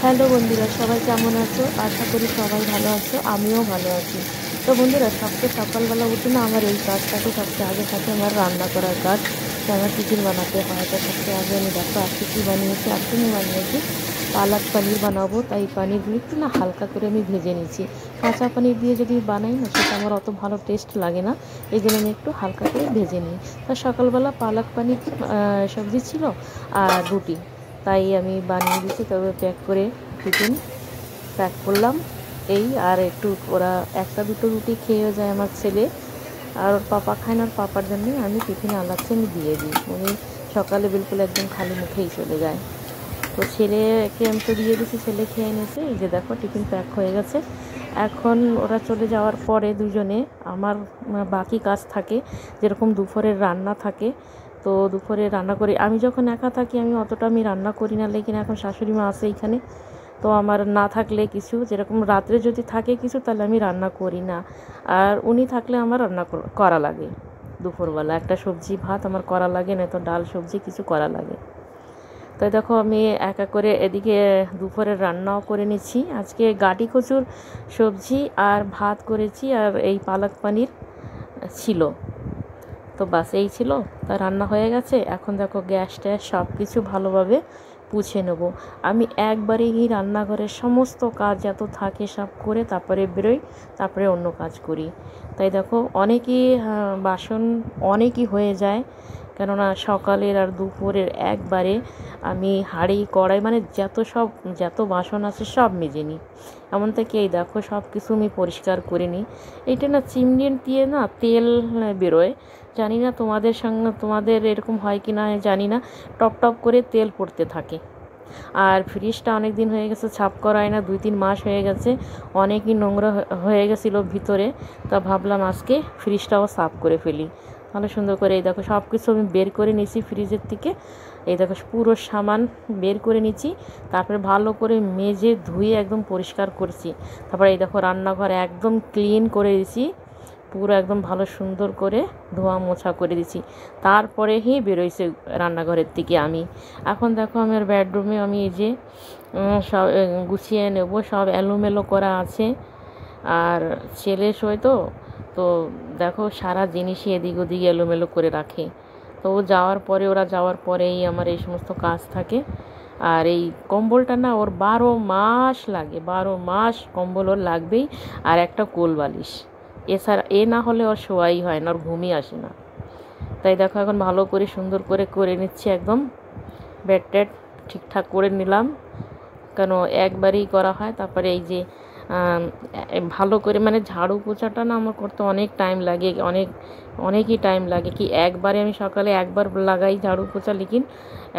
Hello বন্ধুরা, সবাই কেমন আছো? আশা করি সবাই ভালো আছো, আমিও ভালো আছি। তো বন্ধুরা, সবচেয়ে সকালবেলা উঠে না আমার এই কাজটাকে সবচেয়ে আগে থাকে, আমার রান্না করার কাজ। তো আমার টিফিন বানাতে হয়। তো সবচেয়ে আগে আমি দেখো আজকে কী বানিয়েছি, আজকে আমি বানিয়েছি পালক পনির বানাবো। তাই পানিরগুলো একটু না হালকা করে আমি ভেজে নিচ্ছি। কাঁচা পানির দিয়ে যদি বানাই না, সেটা আমার অত ভালো টেস্ট লাগে না, এই জন্য আমি একটু হালকা করে ভেজে নিই। তো সকালবেলা পালক পানির সবজি ছিল আর রুটি, তাই আমি বানিয়ে দিচ্ছি। তবে প্যাক করে টিফিন প্যাক করলাম এই। আর একটু ওরা একটা দুটো রুটি খেয়েও যায় আমার ছেলে, আর ওর পাপা খায় না, ওর পাপার জন্যই আমি টিফিনে আলাদা আমি দিয়ে দিই। উনি সকালে বিলকুল একদম খালি মুখেই চলে যায়। তো ছেলেকে আমি তো দিয়ে দিচ্ছি, ছেলে খেয়ে নিয়েছে। এই যে দেখো টিফিন প্যাক হয়ে গেছে। এখন ওরা চলে যাওয়ার পরে দুজনে আমার বাকি কাজ থাকে, যেরকম দুপুরের রান্না থাকে। তো দুপুরে রান্না করি আমি যখন একা থাকি, আমি অতটা আমি রান্না করি না। লেকিন এখন শাশুড়ি মা আছে এইখানে, তো আমার না থাকলে কিছু, যেরকম রাত্রে যদি থাকে কিছু, তাহলে আমি রান্না করি না। আর উনি থাকলে আমার রান্না করা লাগে। দুপুরবেলা একটা সবজি ভাত আমার করা লাগে, না তো ডাল সবজি কিছু করা লাগে। তো দেখো আমি এক এক করে এদিকে দুপুরের রান্নাও করে নিচ্ছি। আজকে গাটি কচুর সবজি আর ভাত করেছি, আর এই পালক পানির ছিল। তো বাস এই ছিল, তা রান্না হয়ে গেছে। এখন দেখো গ্যাস ট্যাস সব কিছু ভালোভাবে পুছে নেব। আমি একবারেই রান্নাঘরের সমস্ত কাজ যত থাকে সব করে তারপরে বেরোই, তারপরে অন্য কাজ করি। তাই দেখো অনেকই বাসন অনেকই হয়ে যায়, কেননা সকালের আর দুপুরের একবারে আমি হাঁড়ি কড়াই মানে যত বাসন আছে সব মেজে নিই। এমন থেকে এই দেখো সব কিছু আমি পরিষ্কার করে নিই। এইটা না চিমনি দিয়ে না তেল বেরোয়, জানি না তোমাদের এরকম হয় কি না জানি না, টপ টপ করে তেল পড়তে থাকে। আর ফ্রিজটা অনেক দিন হয়ে গেছে ছাপ করায় না, 2-3 মাস হয়ে গেছে, অনেকই নোংরা হয়ে গেছিলো ভিতরে। তা ভাবলাম আজকে ফ্রিজটাও সাফ করে ফেলি। ভালো সুন্দর করে এই দেখো সব কিছু আমি বের করে নিয়েছি ফ্রিজের থেকে। এই দেখো পুরো সামান বের করে নিচ্ছি, তারপরে ভালো করে মেজে ধুয়ে একদম পরিষ্কার করছি। তারপরে এই দেখো রান্নাঘর একদম ক্লিন করে দিয়েছি, পুরো একদম ভালো সুন্দর করে ধোয়া মোছা করে দিছি। তারপরে বেরোইছে রান্নাঘরের থেকে আমি। এখন দেখো আমার বেডরুমে আমি এই যে সব গুছিয়ে নেব, সব এলোমেলো করা আছে। আর ছেলে শোয় তো, তো দেখো সারা জিনিসই এদিক ওদিক এলোমেলো করে রাখে। তো ওরা যাওয়ার পরেই আমার এই সমস্ত কাজ থাকে। আর এই কম্বলটা না ওর 12 মাস লাগে, 12 মাস কম্বল ওর লাগবেই। আর একটা কোল বালিশ, এছাড়া না হলে ওর শোয়াই হয় না, ওর ঘুমই আসে না। তাই দেখো এখন ভালো করে সুন্দর করে নিচ্ছি, একদম বেড টেড ঠিকঠাক করে নিলাম, কেন একবারই করা হয়। তারপরে এই যে ভালো করে মানে ঝাড়ু পোছাটা না আমার করতে অনেক টাইম লাগে, অনেকই টাইম লাগে। কি একবারে আমি সকালে একবার লাগাই ঝাড়ু পোছা, লেকিন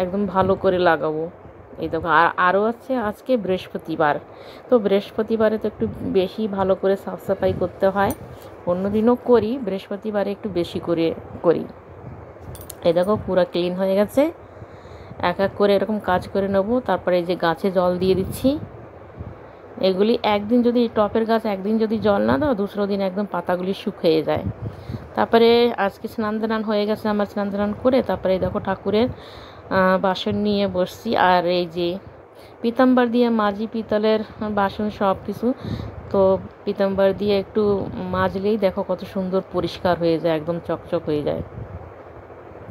একদম ভালো করে লাগাবো। এই দেখো আরও আছে আজকে বৃহস্পতিবার, তো বৃহস্পতিবারে তো একটু বেশি ভালো করে সাফ সাফাই করতে হয়। অন্য দিনও করি, বৃহস্পতিবারে একটু বেশি করে করি। এই দেখো পুরো ক্লিন হয়ে গেছে। এক এক করে এরকম কাজ করে নেব। তারপরে এই যে গাছে জল দিয়ে দিচ্ছি। এগুলি একদিন যদি টপের গাছ একদিন যদি জল না দাও, দুসরো দিন একদম পাতাগুলি শুকিয়ে যায়। তারপরে আজকে স্নান দান হয়ে গেছে আমার, স্নান দান করে তারপরে এই দেখো ঠাকুরের বাসন নিয়ে বসছি। আর এই যে পিতাম্বর দিয়ে মাজি, পিতলের বাসন সব কিছু, তো পিতাম্বর দিয়ে একটু মাজলেই দেখো কত সুন্দর পরিষ্কার হয়ে যায়, একদম চকচক হয়ে যায়।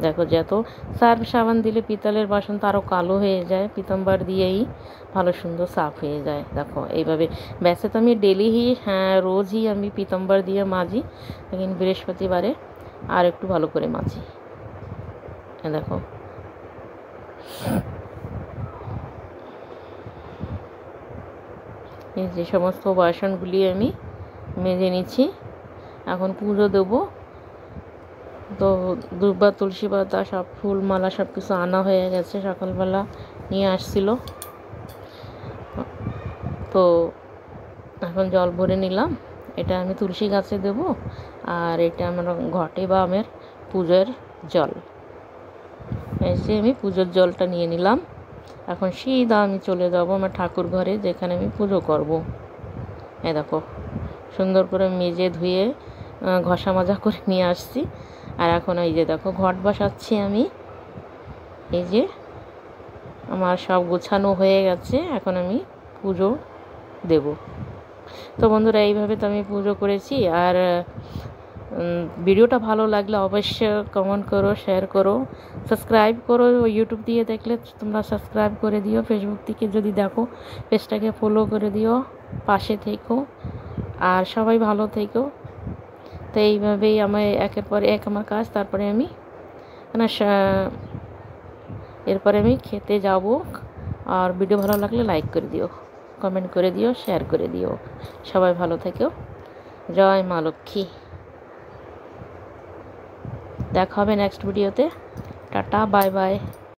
দেখো যত সার্ফ সাবান দিলে পিতলের বাসন তো আরও কালো হয়ে যায়, পিতাম্বর দিয়েই ভালো সুন্দর সাফ হয়ে যায়। দেখো এইভাবে ব্যাসে তো আমি রোজই আমি পিতাম্বর দিয়ে মাজি, লেকিন বৃহস্পতিবারে আর একটু ভালো করে মাজি। দেখো এই যে সমস্ত বাসনগুলি আমি মেজে নিচ্ছি। এখন পুজো দেবো। তো দুর্বা তুলসী পাতা সব ফুল মালা সব কিছু আনা হয়ে গেছে, সকালবেলা নিয়ে আসছিল। তো এখন জল ভরে নিলাম, এটা আমি তুলসী গাছে দেব। আর এটা আমার ঘটে বা আমার পুজোর জল, এসে আমি পুজোর জলটা নিয়ে নিলাম। এখন সিধা আমি চলে যাব আমার ঠাকুর ঘরে, যেখানে আমি পুজো করব। দেখো সুন্দর করে মেজে ধুয়ে ঘষা মাজা করে নিয়ে আসছি। আর এখন এই যে দেখো ঘট বসাচ্ছি আমি। এই যে আমার সব গোছানো হয়ে গেছে, এখন আমি পুজো দেব। তো বন্ধুরা এইভাবে তো আমি পুজো করেছি। আর ভিডিওটা ভালো লাগলে অবশ্যই কমেন্ট করো, শেয়ার করো, সাবস্ক্রাইব করো। ইউটিউব দিয়ে দেখলে তোমরা সাবস্ক্রাইব করে দিও, ফেসবুক থেকে যদি দেখো পেজটাকে ফলো করে দিও, পাশে থেকো আর সবাই ভালো থেকো। তো এইভাবেই আমার একের পর এক আমার কাজ। তারপরে আমি এরপরে আমি খেতে যাব। আর ভিডিও ভালো লাগলে লাইক করে দিও, কমেন্ট করে দিও, শেয়ার করে দিও। সবাই ভালো থেকো। জয় মা লক্ষ্মী। দেখা হবে নেক্সট ভিডিওতে। Tata, bye bye.